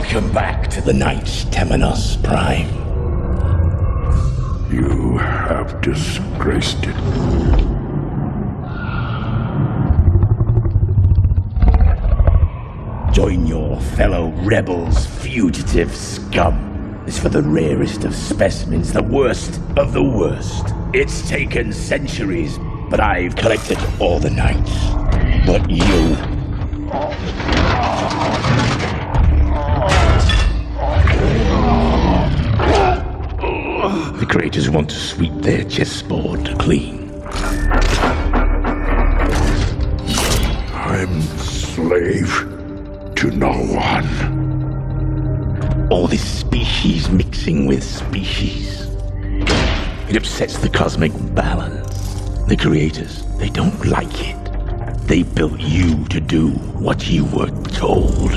Welcome back to the Knights Temenos Prime. You have disgraced it. Join your fellow rebels, fugitive scum. It's for the rarest of specimens, the worst of the worst. It's taken centuries, but I've collected all the knights. But you... The creators want to sweep their chessboard clean. I'm slave to no one. All this species mixing with species. It upsets the cosmic balance. The creators, they don't like it. They built you to do what you were told.